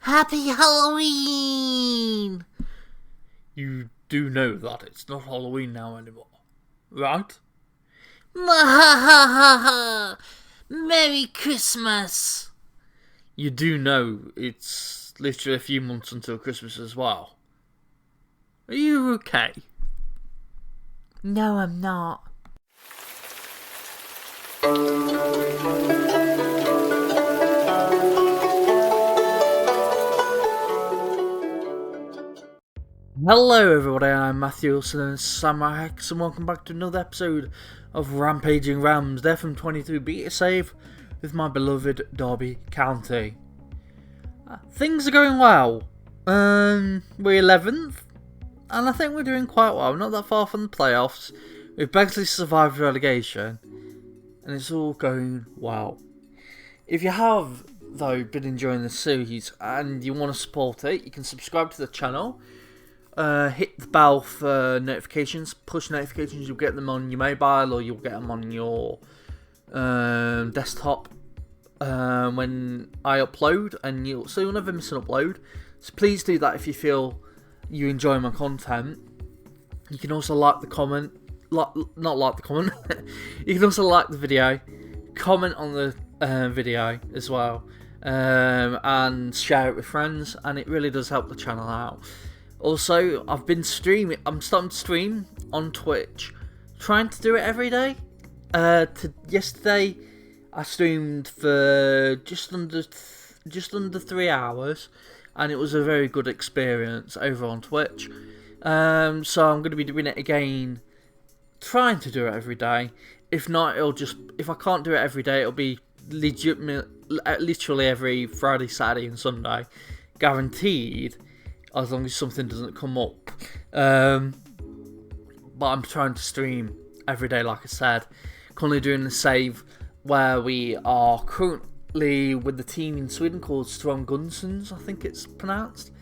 Happy Halloween! You do know that it's not Halloween now anymore, right? Merry Christmas! You do know it's literally a few months until Christmas as well. Are you okay? No, I'm not. Hello everybody, I'm Matthew Wilson and SamuraiHex, and welcome back to another episode of Rampaging Rams, the FM22 beta save with my beloved Derby County. Things are going well. We're 11th, and I think we're doing quite well. Not that far from the playoffs. We've basically survived relegation, and it's all going well. If you have, though, been enjoying the series and you want to support it, you can subscribe to the channel. Hit the bell for notifications, push notifications. You'll get them on your mobile or you'll get them on your desktop when I upload, and you'll never miss an upload. So please do that if you feel you enjoy my content. You can also like the comment, not like the comment. You can also like the video, comment on the video as well, and share it with friends, and it really does help the channel out. Also, I've been streaming. I'm starting to stream on Twitch, trying to do it every day. Yesterday, I streamed for just under 3 hours, and it was a very good experience over on Twitch. So I'm going to be doing it again, trying to do it every day. If not, if I can't do it every day, it'll be literally every Friday, Saturday, and Sunday, guaranteed. As long as something doesn't come up. But I'm trying to stream every day, like I said. Currently doing the save where we are currently with the team in Sweden called Strong Gunsons, I think it's pronounced.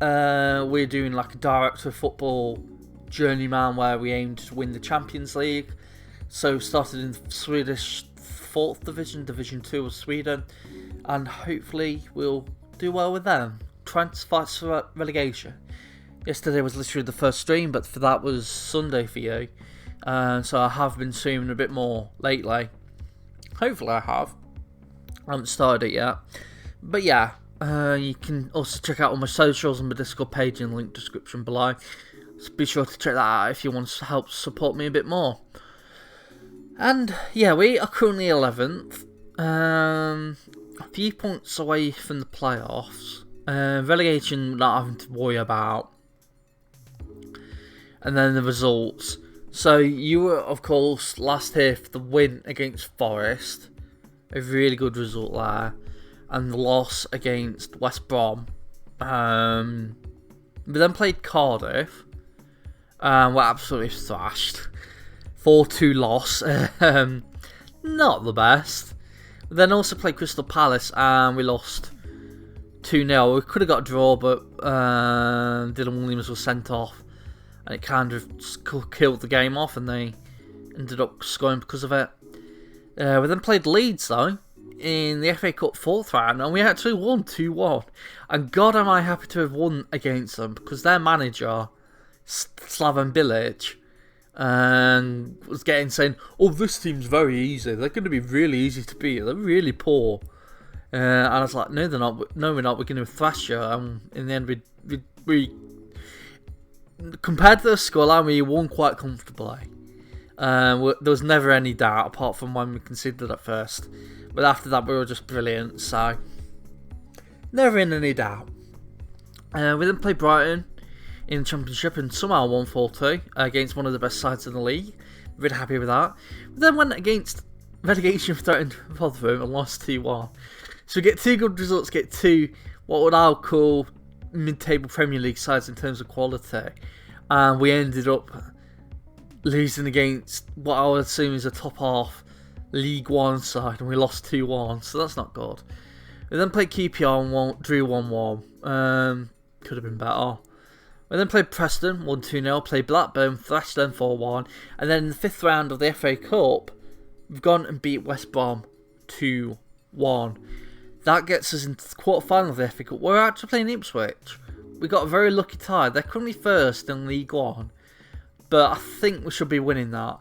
We're doing like a director of football Journeyman where we aim to win the Champions League. So started in Swedish 4th Division, Division 2 of Sweden. And hopefully we'll do well with them. Trying to fight for relegation. Yesterday was literally the first stream, but for that was Sunday for you. So I have been streaming a bit more lately. Hopefully I have. I haven't started it yet. But yeah, you can also check out all my socials and my Discord page in the link description below. So be sure to check that out if you want to help support me a bit more. And yeah, we are currently 11th. A few points away from the playoffs. Relegation not having to worry about. And then the results. So you were, of course, last here for the win against Forest. A really good result there. And the loss against West Brom. We then played Cardiff. We're absolutely thrashed. 4-2 loss. Not the best. We then also played Crystal Palace and we lost 2-0. We could have got a draw, but Dylan Williams was sent off, and it kind of killed the game off, and they ended up scoring because of it. We then played Leeds, though, in the FA Cup 4th round, and we actually won 2-1. And God, am I happy to have won against them, because their manager, Slaven Bilic, was saying, "Oh, this team's very easy. They're going to be really easy to beat. They're really poor." And I was like, no, they're not. No, we're not. We're going to thrash you. In the end, we compared to the scoreline, we won quite comfortably. There was never any doubt, apart from when we conceded at first. But after that, we were just brilliant. So, never in any doubt. We then played Brighton in the Championship and somehow won 4-2 against one of the best sides in the league. Really happy with that. We then went against relegation threatened Rotherham and lost 2-1. So we get two good results, get two what would I call mid-table Premier League sides in terms of quality. And we ended up losing against what I would assume is a top half League One side, and we lost 2-1, so that's not good. We then played QPR and drew 1-1. Could have been better. We then played Preston, 1-2-0, played Blackburn, thrashed them 4-1, and then in the 5th round of the FA Cup, we've gone and beat West Brom 2-1. That gets us into the quarter-final of the FA Cup. We're actually playing Ipswich. We got a very lucky tie. They're currently first in League One, but I think we should be winning that.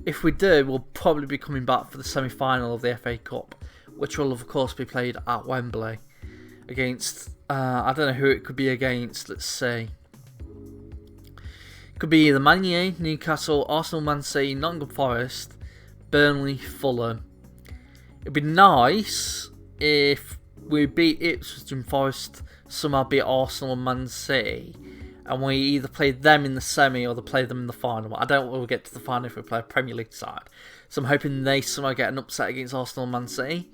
If we do, we'll probably be coming back for the semi-final of the FA Cup, which will of course be played at Wembley against, I don't know who it could be against, let's see. It could be either Man U, Newcastle, Arsenal, Man City, Nottingham Forest, Burnley, Fulham. It'd be nice if we beat Ipswich and Forest, somehow beat Arsenal and Man City, and we either play them in the semi or they play them in the final. I don't think we'll get to the final if we play a Premier League side. So I'm hoping they somehow get an upset against Arsenal and Man City,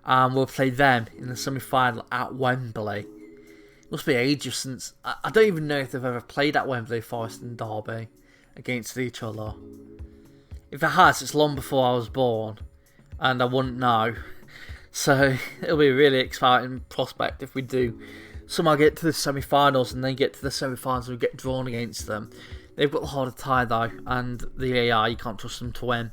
and we'll play them in the semi-final at Wembley. It must be ages since... I don't even know if they've ever played at Wembley, Forest and Derby, against each other. If it has, it's long before I was born, and I wouldn't know. So it'll be a really exciting prospect if we do somehow get to the semi-finals and they get to the semi-finals and we get drawn against them. They've got the harder tie though, and the AI, you can't trust them to win.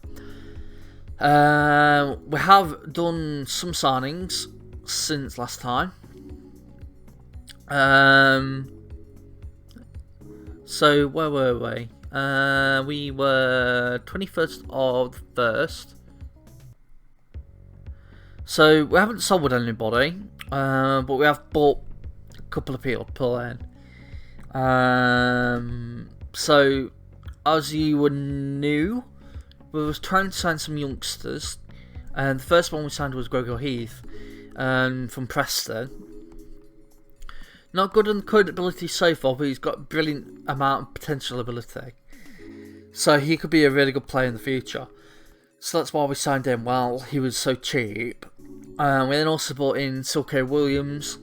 We have done some signings since last time. So where were we? We were 21st of the 1st. So we haven't sold anybody, but we have bought a couple of people to pull in. So as you were new, we was trying to sign some youngsters, and the first one we signed was Gregor Heath, from Preston. Not good on current ability so far, but he's got a brilliant amount of potential ability. So he could be a really good player in the future. So that's why we signed him. Well, he was so cheap. We then also bought in Silko Williams,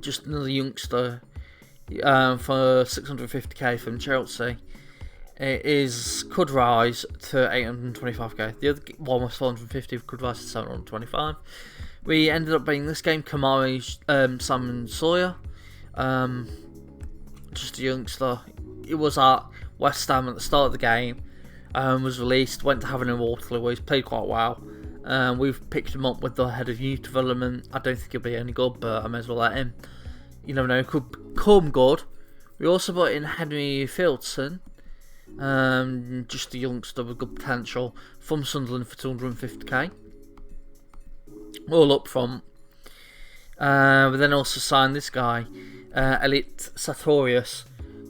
just another youngster, for 650k from Chelsea. It could rise to 825k. The other one was 450, could rise to 725. We ended up being this game Kamari, Simon Sawyer, just a youngster. It was at West Ham at the start of the game. Was released, went to having a Waterloo where he's played quite well. We've picked him up with the head of youth development. I don't think he'll be any good, but I may as well let him. You never know, could become good. We also brought in Henry Fieldson, just a youngster with good potential, from Sunderland for 250k. All up front. We then also signed this guy, Elite Sartorius,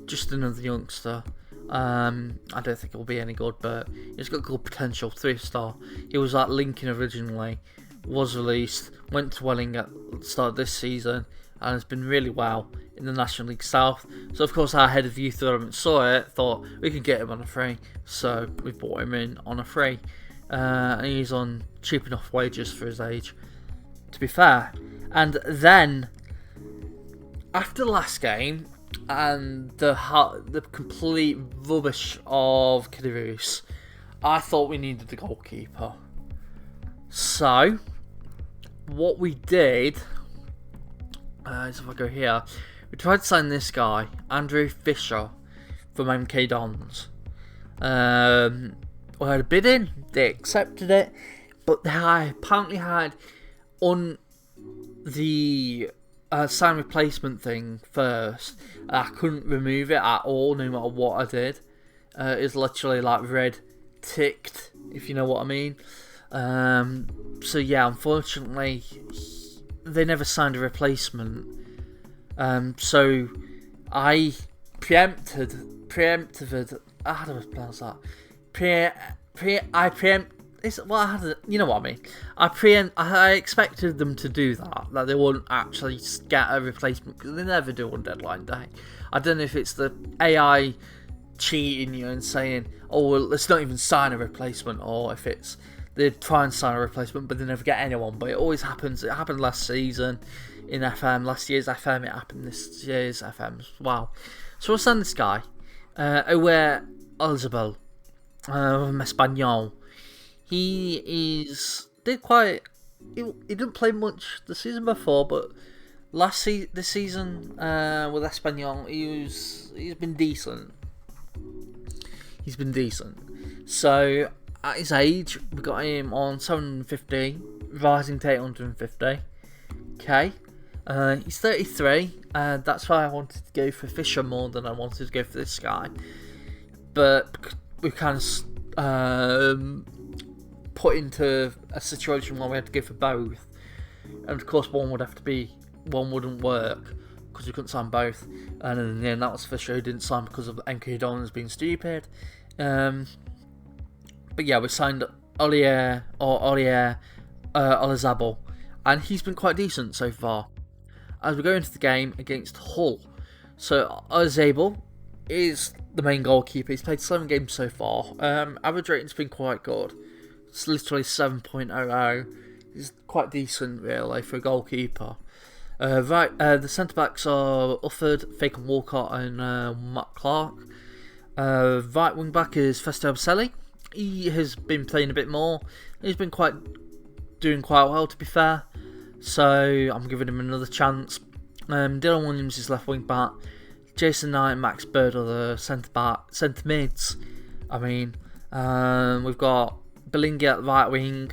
just another youngster. I don't think he'll be any good, but he's got good potential. 3-star. He was at Lincoln originally, was released, went to Welling at the start of this season, and has been really well in the National League South. So of course our head of youth development saw it, thought we could get him on a free, so we brought him in on a free, and he's on cheap enough wages for his age, to be fair. And then after the last game and the complete rubbish of Kidderus, I thought we needed a goalkeeper. So what we did is, if I go here, we tried to sign this guy, Andrew Fisher, from MK Dons. We had a bid in, they accepted it, but they apparently had on the sign replacement thing first. I couldn't remove it at all, no matter what I did. It's literally like red ticked, if you know what I mean. So yeah, unfortunately, they never signed a replacement. So I preempted. How do I pronounce that? You know what I mean. I expected them to do that they wouldn't actually get a replacement, because they never do on deadline day. I don't know if it's the AI cheating you and saying, oh well, let's not even sign a replacement, or if it's they try and sign a replacement but they never get anyone. But it always happens. It happened last season in FM, last year's FM. It happened this year's FM as well. So we'll send this guy, Owe Elzebel, from Espanyol. He didn't play much the season before, but this season with Espanyol, he's been decent. So at his age, we got him on 750 rising to 850. Okay. He's 33. That's why I wanted to go for Fisher more than I wanted to go for this guy. But we kind of put into a situation where we had to go for both. And of course one wouldn't work because we couldn't sign both. And in the end that was Fisher who didn't sign because of MK Dons being stupid. But yeah, we signed Ollier Olazabal, and he's been quite decent so far. As we go into the game against Hull, so Olazabal is the main goalkeeper. He's played 7 games so far. Average rating's been quite good. It's literally 7.00. It's quite decent really for a goalkeeper. The centre backs are Ufford, Fagan Walcott, and Matt Clark. Right wing back is Festo Abselli. He has been playing a bit more. He's been doing quite well, to be fair. So I'm giving him another chance. Dylan Williams is left wing back. Jason Knight and Max Bird are the centre mids. I mean, we've got Belingi at the right wing,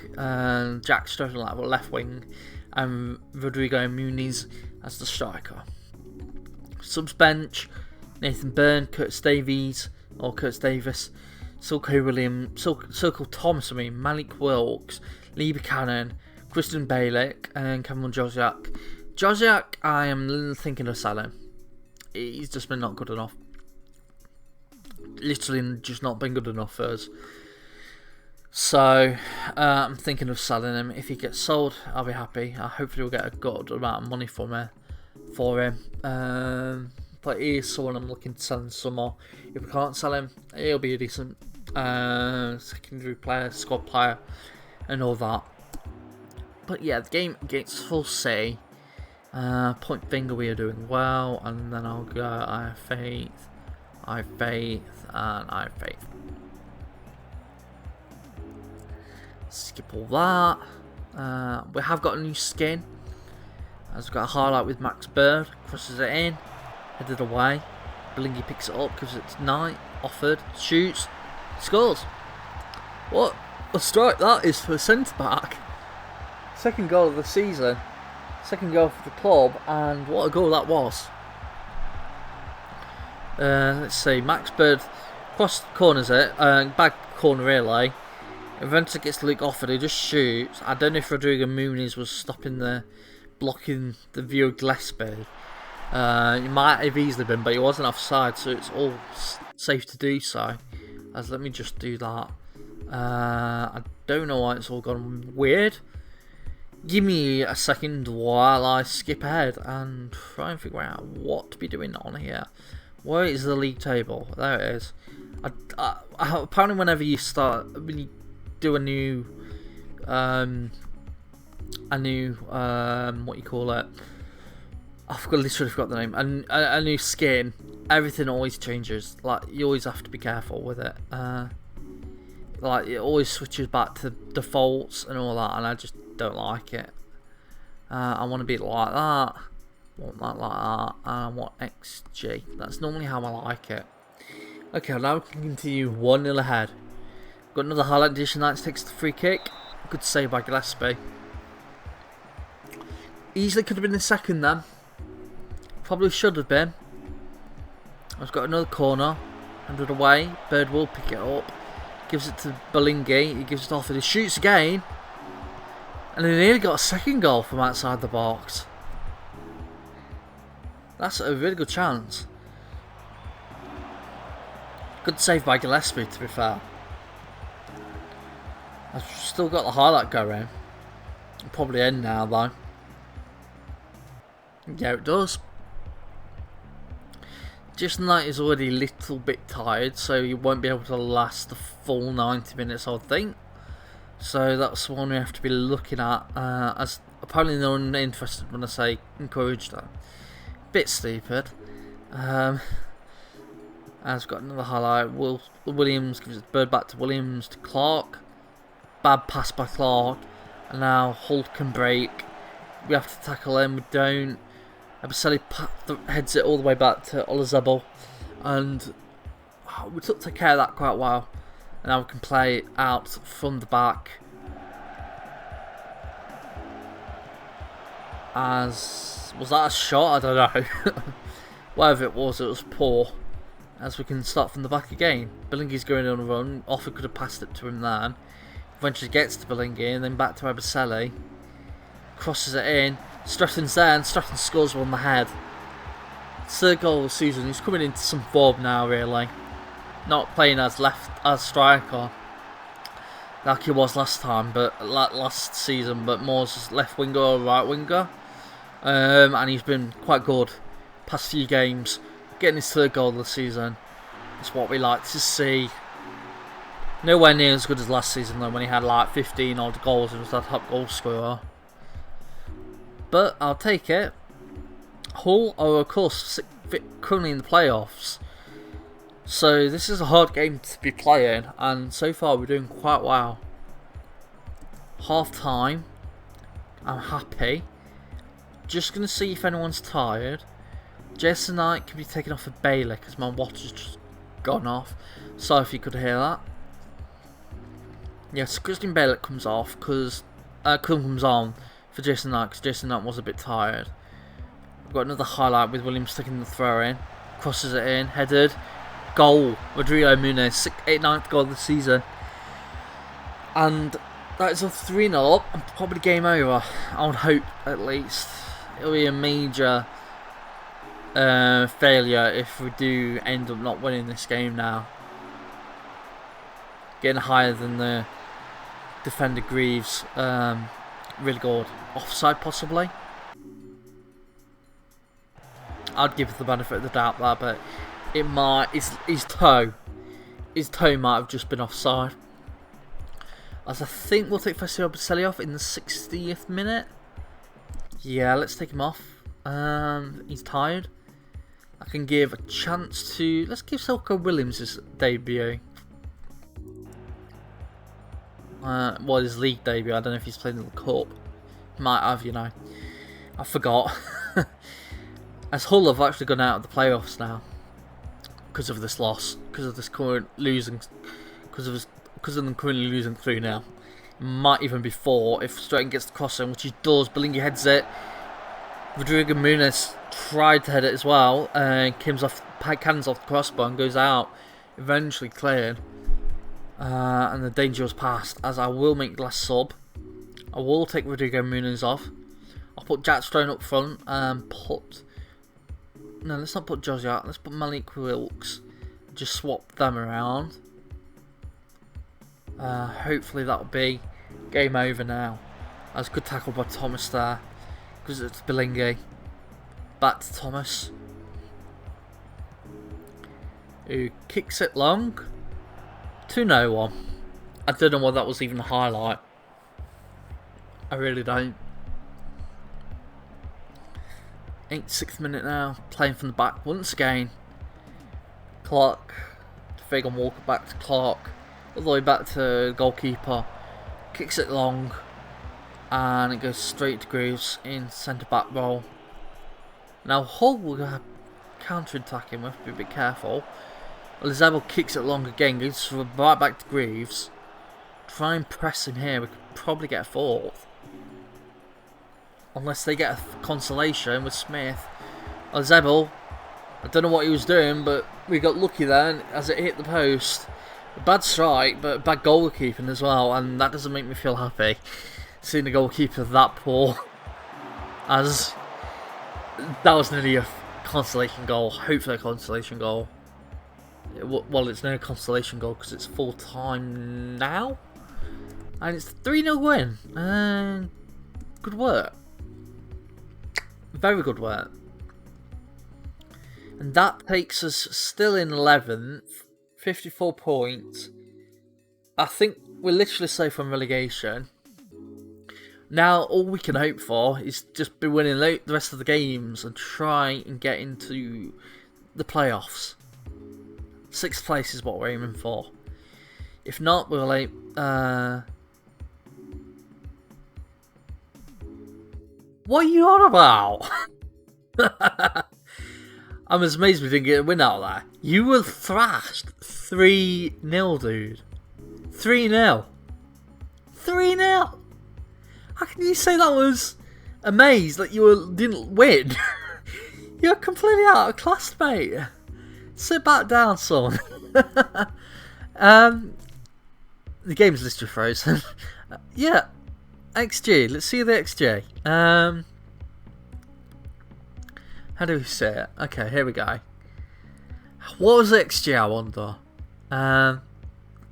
Jack Stoughton at the left wing, and Rodrigo Muniz as the striker. Subs bench: Nathan Byrne, Curtis Davis, Circle Thomas, Malik Wilkes, Lee Buchanan, Kristen Balick, and Cameron Josiak. Josiak, I am thinking of selling. He's just been not good enough. Literally just not been good enough for us. So, I'm thinking of selling him. If he gets sold, I'll be happy. Hopefully we'll get a good amount of money for him. But he is someone I'm looking to sell in summer. If we can't sell him, he'll be a decent secondary player, squad player, and all that. But yeah, the game against Hull City, point finger, we are doing well, and then I'll go, I have faith, and I have faith. Skip all that. We have got a new skin, as we've got a highlight with Max Bird, crosses it in, headed away, Belingi picks it up, gives it to Knight, offered, shoots, scores. What a strike that is for a centre back. Second goal of the season, second goal for the club, and what a goal that was. Let's see, Max Bird corners it, back corner really. Eventually gets Luke Offord, who just shoots. I don't know if Rodrigo Muniz was blocking the view of Gillespie. He might have easily been, but he wasn't offside, so it's all safe to do so. Let me just do that. I don't know why it's all gone weird. Give me a second while I skip ahead and try and figure out what to be doing on here. Where is the league table? There it is. Apparently whenever you do a new what you call it, literally forgot the name, a new skin, everything always changes. Like, you always have to be careful with it. Like, it always switches back to defaults and all that, and I just don't like it. I want to be like that, I want that like that, and I want XG. That's normally how I like it. Okay, now we can continue 1-0 ahead. Got another highlight. Jason Knight takes the free kick. Good save by Gillespie. Easily could have been the second then. Probably should have been. I've got another corner. 100 away. Bird will pick it up. Gives it to Belingi. He gives it off and he shoots again. And he nearly got a second goal from outside the box. That's a really good chance. Good save by Gillespie, to be fair. I've still got the highlight going. It'll probably end now though. Yeah, it does. Jason Knight is already a little bit tired, so he won't be able to last the full 90 minutes, I think. So that's one we have to be looking at. As apparently they're uninterested when I say encouraged. Bit stupid. I've got another highlight. Williams gives it Bird back to Williams to Clark. Bad pass by Clark. And now Hull can break. We have to tackle him. We don't. Abaseli heads it all the way back to Olazabal. And we took care of that quite well. And now we can play it out from the back. As was that a shot? I don't know. Whatever it was poor. As we can start from the back again. Bilingi's going on a run. Offa could have passed it to him then. Eventually gets to Bilingi and then back to Abaselli. Crosses it in. Stratton's there and Stratton scores one on the head. Third goal of the season. He's coming into some form now, really. Not playing as striker like he was last time, but last season, but more as left winger or right winger. And he's been quite good past few games. Getting his third goal of the season. It's what we like to see. Nowhere near as good as last season though, when he had like 15 odd goals and was the top goal scorer. But I'll take it. Hull are of course currently in the playoffs, so this is a hard game to be playing, and so far we're doing quite well. Half time, I'm happy. Just gonna see if anyone's tired. Jason Knight can be taken off for Bailey because my watch has just gone off. Sorry if you could hear that. Yes, Christian Bailey comes off because comes on for Jason Knight because Jason Knight was a bit tired. We've got another highlight with Williams taking the throw in, crosses it in, headed, goal. Rodrigo Muniz, 9th goal of the season, and that is a 3-0 up and probably game over. I would hope at least. It'll be a major failure if we do end up not winning this game now. Getting higher than the defender Greaves. Really good. Offside possibly. I'd give the benefit of the doubt there, but it might. His toe might have just been offside. As I think we'll take Fessio Baselli off in the 60th minute. Yeah, let's take him off. He's tired. I can give a chance to. Let's give Silko Williams his debut. Well, his league debut. I don't know if he's played in the cup. Might have, you know. I forgot. As Hull have actually gone out of the playoffs now because of this loss, because of this current losing, because of them currently losing 3-0. Might even be 4 if Stratton gets the cross in, which he does. Bilingi heads it. Rodrigo Muniz tried to head it as well. Cannons off the crossbar and goes out. Eventually cleared. And the danger was past. As I will make the last sub. I will take Rodrigo Muniz off. I'll put Jack Stone up front and put. No, let's not put Josie out. Let's put Malik Wilkes. Just swap them around. Hopefully that'll be game over now. That was a good tackle by Thomas there. Because it's Bilingi. Back to Thomas. Who kicks it long. To no one. I don't know why that was even a highlight. I really don't. 86th minute now. Playing from the back once again. Clark. Fagan Walker back to Clark. All the way back to goalkeeper. Kicks it long. And it goes straight to Greaves in centre back role. Now Hull will counter attacking. We have to be a bit careful. Elizabeth kicks it long again. Goes right back to Greaves. Try and press him here. We could probably get a fourth. Unless they get a consolation with Smith. Elizabeth. I don't know what he was doing, but we got lucky then as it hit the post. A bad strike, but bad goalkeeping as well, and that doesn't make me feel happy. Seeing the goalkeeper that poor. As that was nearly a consolation goal. Hopefully a consolation goal. Well, it's no consolation goal because it's full time now. And it's a 3-0 win. Good work. Very good work. And that takes us still in 11th. 54 points. I think we're literally safe from relegation. Now, all we can hope for is just be winning the rest of the games and try and get into the playoffs. 6th place is what we're aiming for. If not, we'll What are you on about? I'm as amazed we didn't get a win out of that. You were thrashed 3-0, dude. 3-0. 3-0. How can you say that was amazed that you didn't win. You're completely out of class, mate. Sit back down, son. The game's literally frozen. Yeah, XG. Let's see the XG. How do we say it? Okay, here we go. What was the XG, I wonder?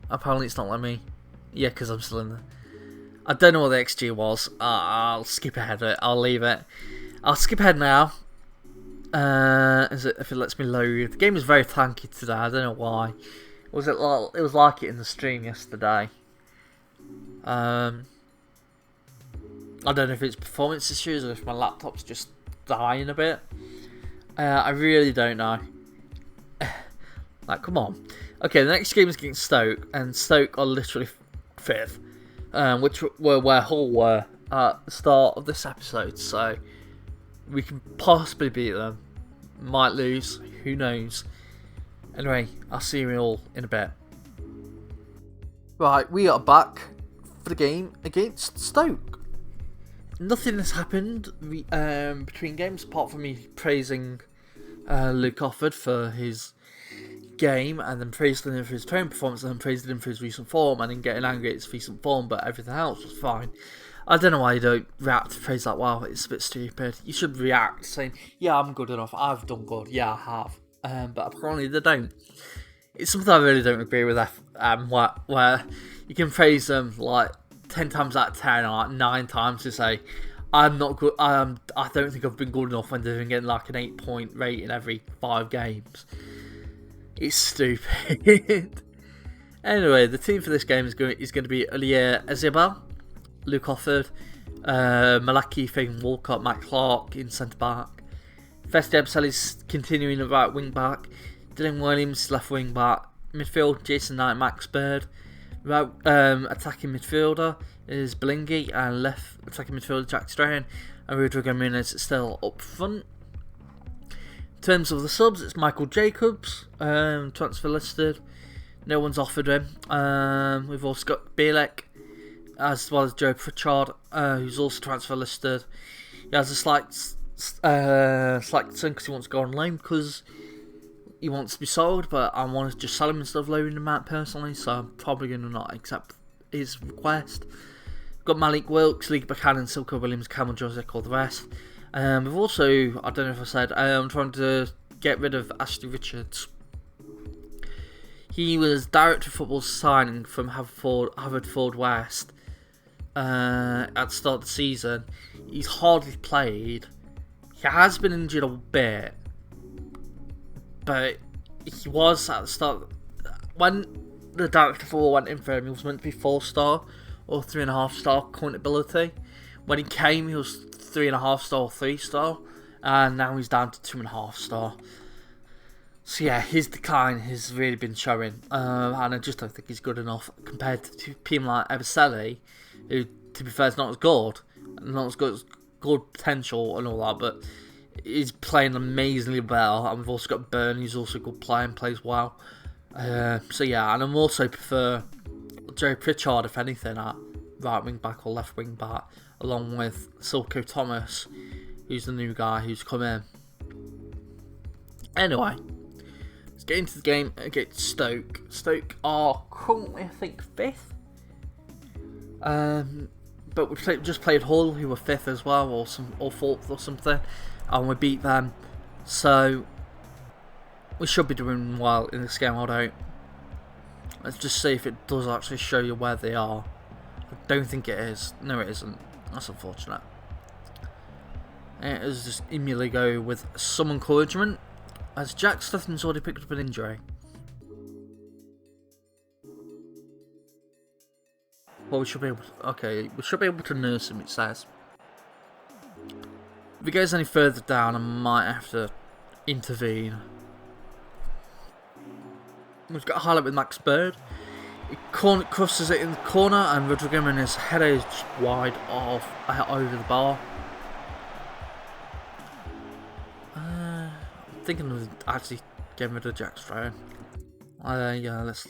Apparently it's not letting me. Yeah, because I'm still in there. I don't know what the XG was. I'll skip ahead of it. I'll leave it. I'll skip ahead now. If it lets me load. The game is very tanky today. I don't know why. Was it like it was like it in the stream yesterday? I don't know if it's performance issues or if my laptop's just dying a bit. I really don't know. Like, come on. Okay, the next game is against Stoke, and Stoke are literally 5th, which were where Hull were at the start of this episode, so we can possibly beat them. Might lose, who knows. Anyway, I'll see you all in a bit. Right, we are back for the game against Stoke. Nothing has happened between games apart from me praising Luke Offord for his game, and then praising him for his training performance, and then praising him for his recent form, and then getting angry at his recent form, but everything else was fine. I don't know why you don't react to praise like, wow, it's a bit stupid. You should react saying, yeah, I'm good enough, I've done good, yeah, I have. But apparently they don't. It's something I really don't agree with, where you can praise them like 10 times out of 10, or like 9 times to say, I'm not good, I don't think I've been good enough when they've been getting like an 8-point rating every 5 games. It's stupid. Anyway, the team for this game is going to be Olivier Ezebal, Luke Offord, Malaki, Fagan Walcott, Matt Clark in centre back. Festi Ebsel is continuing at right wing back. Dylan Williams left wing back. Midfield, Jason Knight, Max Bird. Right, attacking midfielder is Belingi, and left attacking midfielder Jack Strahan, and Rodrigo Muniz is still up front. In terms of the subs, it's Michael Jacobs, transfer listed. No one's offered him. We've also got Bielek, as well as Joe Pritchard, who's also transfer listed. He has a slight concern because he wants to go on loan because he wants to be sold, but I want to just sell him instead of loaning him out personally, so I'm probably going to not accept his request. We've got Malik Wilkes, Lee Buchanan, Silko Williams, Cameron Josek, all the rest. We've also, I don't know if I said, I'm trying to get rid of Ashley Richards. He was director of football signing from Haverford West at the start of the season. He's hardly played. He has been injured a bit, but he was at the start. When the director of football went in for him, he was meant to be 4-star or 3.5-star current ability. When he came, he was 3.5-star or 3-star, and now he's down to 2.5-star. So yeah, his decline has really been showing, and I just don't think he's good enough compared to people like Ebseli, who, to be fair, is not as good potential and all that, but he's playing amazingly well. And we've also got Byrne, who's also a good player and plays well. So yeah, and I'm also prefer Joe Pritchard, if anything, at right wing back or left wing back, along with Silko Thomas, who's the new guy who's come in. Anyway, let's get into the game against Stoke. Stoke are currently, I think, 5th. But we just played Hull, who were 5th as well, or 4th or something, and we beat them. So we should be doing well in this game. Let's just see if it does actually show you where they are. I don't think it is. No, it isn't. That's unfortunate. It is just immediately go with some encouragement, as Jack Stutton's already picked up an injury. Well, we should be able to nurse him, it says. If he goes any further down, I might have to intervene. We've got a highlight with Max Bird. He crosses it in the corner, and Rodrigo Muniz header is just wide off over the bar. I'm thinking of actually getting rid of Jack Strahan. Yeah, let's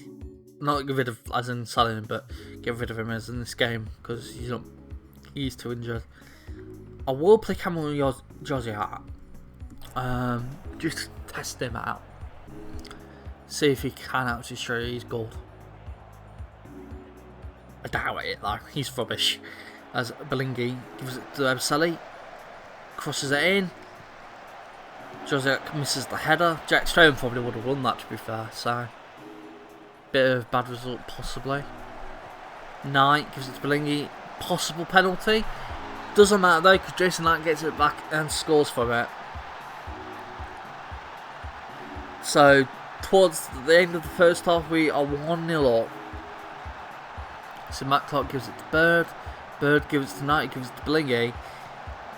not get rid of as in selling him, but get rid of him as in this game because he's too injured. I will play Cameron Josiah. Just to test him out. See if he can actually show you he's good. I doubt it, though. He's rubbish. As Belingi gives it to Ebseli. Crosses it in. Josiah misses the header. Jack Stone probably would have won that, to be fair. So, bit of bad result, possibly. Knight gives it to Belingi. Possible penalty. Doesn't matter, though, because Jason Knight gets it back and scores from it. So, towards the end of the first half, we are 1-0 up. So Matt Clark gives it to Bird. Bird gives it to Knight, gives it to Belingi.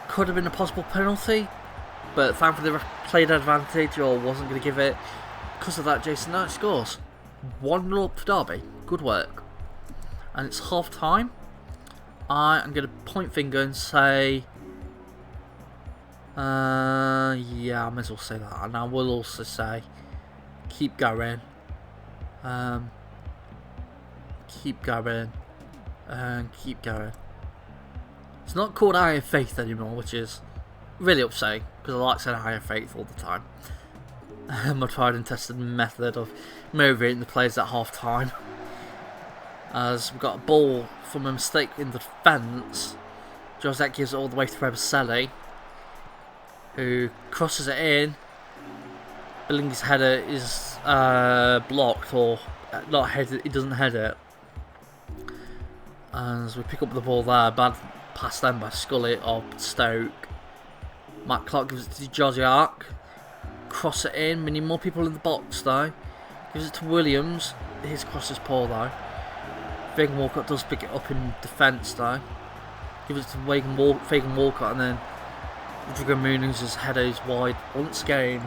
Could have been a possible penalty, but thankfully they played advantage or wasn't going to give it. Because of that, Jason Knight scores. 1-0 up for Derby. Good work. And it's half time. I am going to point finger and say... yeah, I may as well say that. And I will also say... Keep going. Keep going. And keep going. It's not called Iron Faith anymore, which is really upsetting, because I like saying Iron Faith all the time. My tried and tested method of motivating the players at half time. As we've got a ball from a mistake in the defence. Josette gives it all the way to Ebseli, who crosses it in. Belingi's header is blocked, or not headed, he doesn't head it. As we pick up the ball there, bad pass then by Scully or Stoke. Matt Clark gives it to Josiah. Cross it in, we need more people in the box though. Gives it to Williams, his cross is poor though. Fagan Walcott does pick it up in defence though. Gives it to Fagan Walcott, and then Rodrigo Muniz's header is wide once again.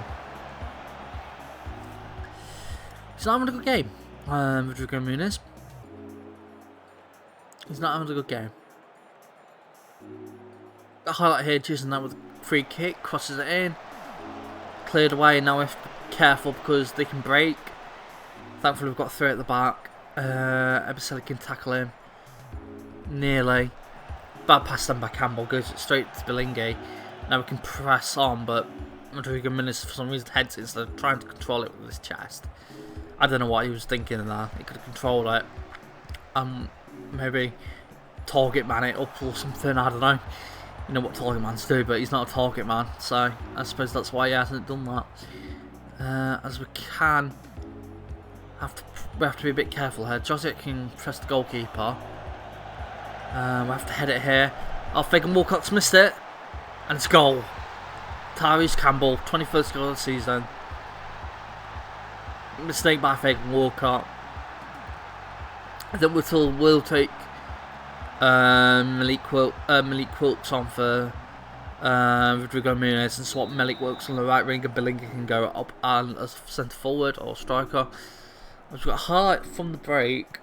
He's not having a good game, Rodrigo Muniz. He's not having a good game. The highlight here, Jason Knight with a free kick, crosses it in. Cleared away, and now we have to be careful because they can break. Thankfully we've got 3 at the back. Ebseli can tackle him. Nearly. Bad pass then by Campbell, goes straight to Belingi. Now we can press on, but Rodrigo Muniz for some reason heads it instead of trying to control it with his chest. I don't know what he was thinking in there. He could have controlled it. Maybe target man it up or something, I don't know. You know what target mans do, but he's not a target man, so I suppose that's why he hasn't done that. As we can we have to be a bit careful here. Josiah can press the goalkeeper. We have to head it here. Oh, Fagan Walcott's missed it, and it's a goal. Tyrese Campbell, 21st goal of the season. Mistake by Fagan Walcott. I think we'll take Malik Wilkes on for Rodrigo Muniz and swap Malik Wilkes on the right wing, and Belingi can go up and as centre forward or striker. We've got a highlight from the break.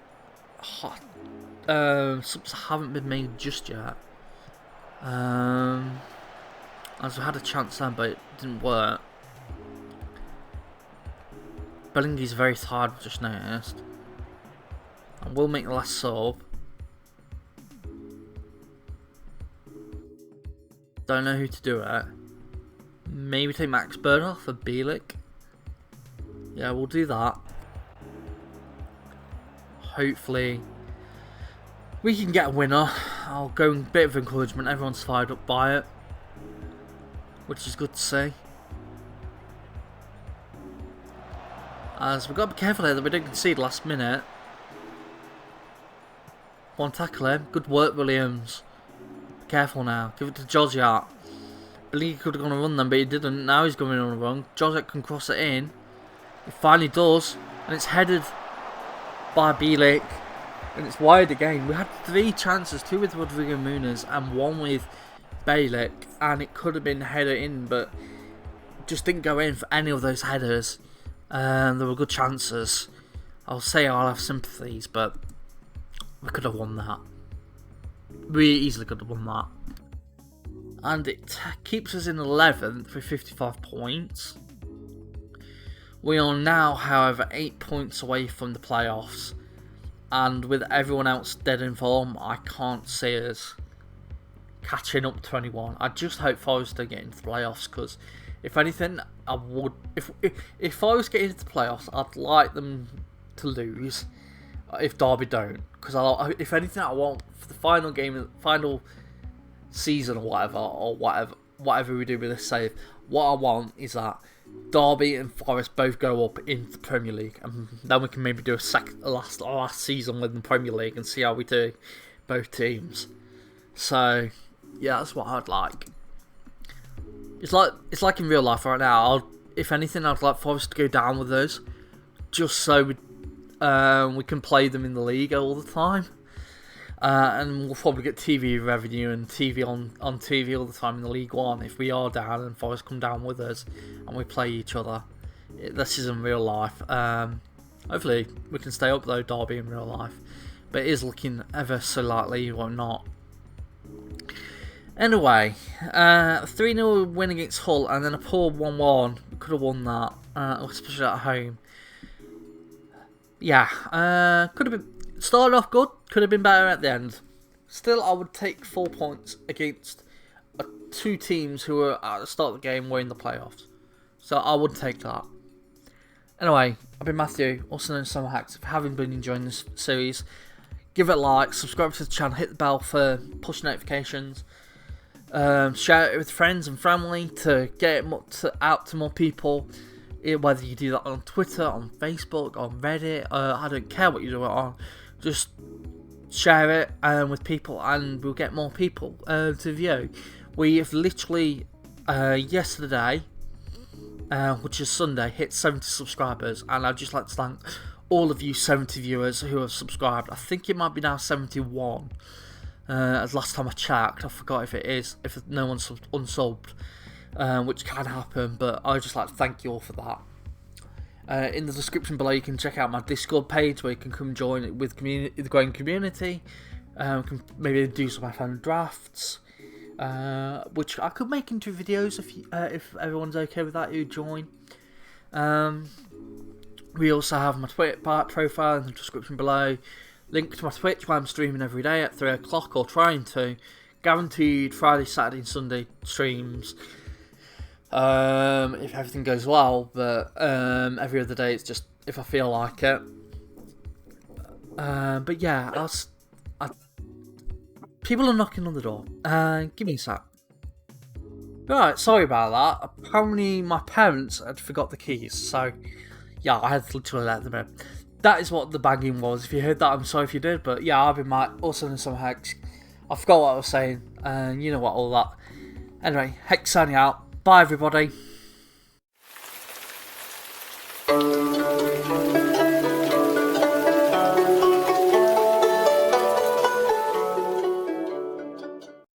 Subs haven't been made just yet. As we had a chance then, but it didn't work. Belingi's very tired, I've just noticed. And we'll make the last sub. Don't know who to do it. Maybe take Max Bird off for Bielik. Yeah, we'll do that. Hopefully we can get a winner. I'll go in a bit of encouragement. Everyone's fired up by it, which is good to see. As we've got to be careful here that we don't concede last minute. One tackle him. Good work, Williams. Be careful now. Give it to Josiah. Belingi could have gone and run them, but he didn't. Now he's going on a run. Josiah can cross it in. He finally does. And it's headed by Bielik. And it's wide again. We had 3 chances. 2 with Rodrigo Muniz and 1 with Bielik. And it could have been headed in, but just didn't go in for any of those headers. There were good chances. I'll say I'll have sympathies, but we could have won that. We easily could have won that. And it keeps us in 11th with 55 points. We are now, however, 8 points away from the playoffs. And with everyone else dead in form, I can't see us catching up to anyone. I just hope Forest don't get into the playoffs, because if anything, I would. If Forest get into the playoffs, I'd like them to lose. If Derby don't, because if anything, I want for the final game, final season or whatever we do with this save. What I want is that Derby and Forest both go up into the Premier League, and then we can maybe do a last season with the Premier League and see how we do, both teams. So yeah, that's what I'd like. It's like in real life right now. If anything, I'd like Forest to go down with us, just so we can play them in the league all the time. And we'll probably get TV revenue and TV on TV all the time in the League One if we are down and Forest come down with us and we play each other. This is in real life. Hopefully we can stay up though, Derby, in real life. But it is looking ever so likely or not. Anyway, 3-0 win against Hull and then a poor 1-1. We could have won that, especially at home. Yeah, could have been. Started off good, could have been better at the end. Still, I would take 4 points against two teams who were at the start of the game were in the playoffs. So I would take that. Anyway, I've been Matthew, also known as SamuraiHex. If you haven't been enjoying this series, give it a like, subscribe to the channel, hit the bell for push notifications. Share it with friends and family to get it out to more people. Whether you do that on Twitter, on Facebook, on Reddit, I don't care what you do it on. Just share it with people and we'll get more people to view. We have literally, yesterday, which is Sunday, hit 70 subscribers, and I'd just like to thank all of you 70 viewers who have subscribed. I think it might be now 71. As last time I checked, I forgot if no one's unsubbed. Which can happen, but I'd just like to thank you all for that. In the description below, you can check out my Discord page where you can come join it with the growing community. Can maybe do some fan drafts, which I could make into videos if everyone's okay with that. You join. We also have my Twitter profile in the description below. Link to my Twitch where I'm streaming every day at 3 o'clock or trying to. Guaranteed Friday, Saturday, and Sunday streams. If everything goes well, but every other day it's just if I feel like it. But yeah, people are knocking on the door. Give me a sec. Right, sorry about that. Apparently my parents had forgot the keys, so yeah, I had to literally let them in. That is what the banging was. If you heard that, I'm sorry if you did, but yeah, I've been also in some Hex. I forgot what I was saying, and you know what, all that. Anyway, Hex signing out. Bye, everybody.